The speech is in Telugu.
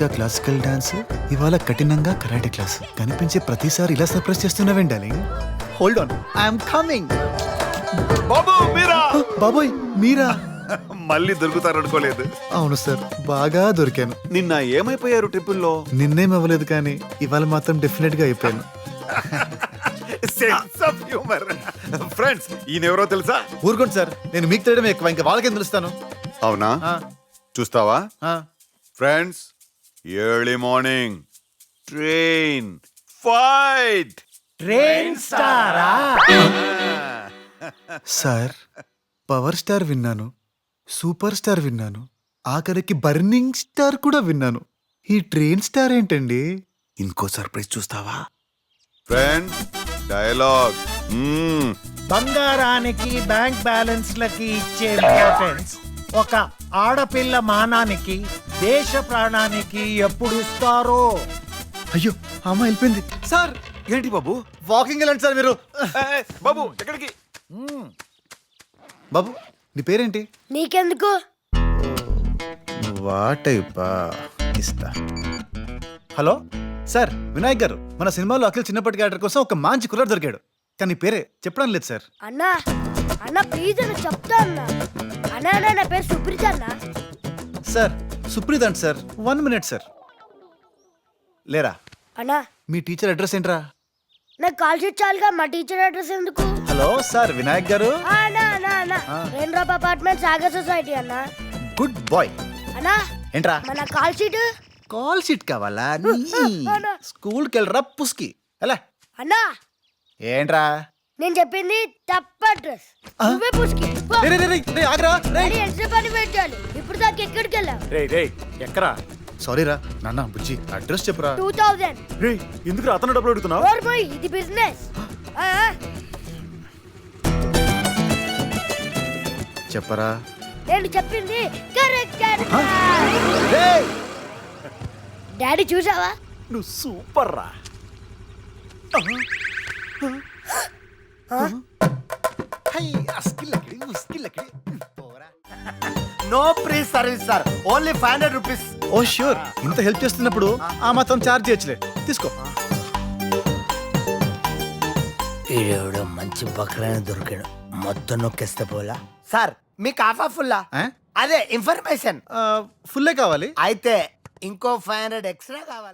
గా క్లాసికల్ డాన్స్, ఇవాళ కఠినంగా కరాటే క్లాస్. కనిపించే ప్రతిసారి ఇలా సర్ప్రైజ్ చేస్తున్నావేం darling? Hold on, I'm coming. బాబు మీరా? బాబోయ్ మీరా? మళ్ళీ దొరుకుతారనుకోలేదు. అవును సార్, బాగా దొరికాను. నిన్న ఏమైపోయారు ట్రిపుల్లో? నిన్నేం అవ్వలేదు కానీ ఇవాళ మాత్రం డెఫినెట్ గా అయిపోయాను. Sense of humour. ఫ్రెండ్స్, ఈయన ఎవరో తెలుసా? ఊరుకోండి సార్, నేను మీకు తెలియడం ఎక్కువ, ఇంకా వాళ్ళకేం తెలుస్తాను. అవునా? చూస్తావా? Friends, early morning train fight. Train స్టారా? సార్, పవర్ స్టార్ విన్నాను, సూపర్ స్టార్ విన్నాను, ఆఖరికి బర్నింగ్ స్టార్ కూడా విన్నాను. ఈ ట్రైన్ స్టార్ ఏంటండి? ఇంకో సర్ప్రైజ్ చూస్తావా? Friends, dialogue. బంగారానికి బ్యాంక్ బ్యాలెన్స్ లకి ఇచ్చే ఇంపార్టెన్స్ ఒక ఆడపిల్ల మానానికి, దేశ ప్రాణానికి ఎప్పుడు ఇస్తారో. అయ్యో, అమ్మ వెళ్ళిపోయింది. సార్, ఏంటి బాబు? వాకింగ్ వెళ్ళండి సార్ మీరు. బాబు ఎక్కడికి? బాబు, నీ పేరేంటి? నీకెందుకు? వాటైపా ఇస్తా. హలో సార్, వినాయక్ గారు, మన సినిమాలో అఖిల్ చిన్నప్పటి క్యారెక్టర్ కోసం ఒక మంచి కుర్రాడు దొరికాడు, కానీ పేరే చెప్పడం లేదు సార్. అన్నా అన్న ప్లీజ్ అని చెప్తా అన్నా. అన్నా అన్నా, నా పేరు సుప్రీత్ అన్నా. సార్, సుప్రీత్ అంట సార్. 1 minute sir. లేరా? అన్నా, మీ టీచర్ అడ్రస్ ఏంట్రా? నాకు కాల్ షీట్ చాలుగా, మా టీచర్ అడ్రస్ ఎందుకు? Hello sir, Vinayak garu. అన్నా అన్నా అన్నా, రెయిన్డ్రాప్ అపార్ట్మెంట్ సాగర్ సొసైటీ అన్నా. Good boy. అన్నా, ఏంట్రా? మన కాల్ షీట్. కాల్ షీట్ కావాలా? అన్నా. స్కూల్కి వెళ్ళరా పుస్కి. ఎలా? అన్నా, ఏంట్రా? నేను చెప్పింది తప్ప అడ్రస్. నువ్వే పుష్కి పో. రే, రే, రే, రే, ఆగ్రా, రే. మరి ఎంతసేపు అని వెయిట్ చేయాలి? ఇప్పుడు దాకా ఎక్కడికి వెళ్ళావు? ఎక్కరా? సారీ రా నాన్న, బుజ్జి అడ్రస్ చెప్పురా. 2000. ఎందుకు అతను డబ్బులు అడుగుతున్నావు? ఓర్ బాయ్, ఇది బిజినెస్. చెప్పరా. నేను చెప్పింది కరెక్ట్. రేయ్, డాడీ చూసావా? నువ్వు సూపర్ రా. No free service sir, only 500 rupees. Oh sure, ఇంత హెల్ప్ చేస్తున్నప్పుడు ఆ మాత్రం చార్జ్ చేయొచ్చులే. తీసుకో. ఈడెవడో మంచి బక్రాని దొరికాడు, మొత్తం నొక్కేస్తే పోలా. సార్, మీకు హాఫ్ ఫుల్లా? అదే ఇన్ఫర్మేషన్. ఫుల్లే కావాలి. అయితే ఇంకో 500 ఎక్స్ట్రా కావాలి.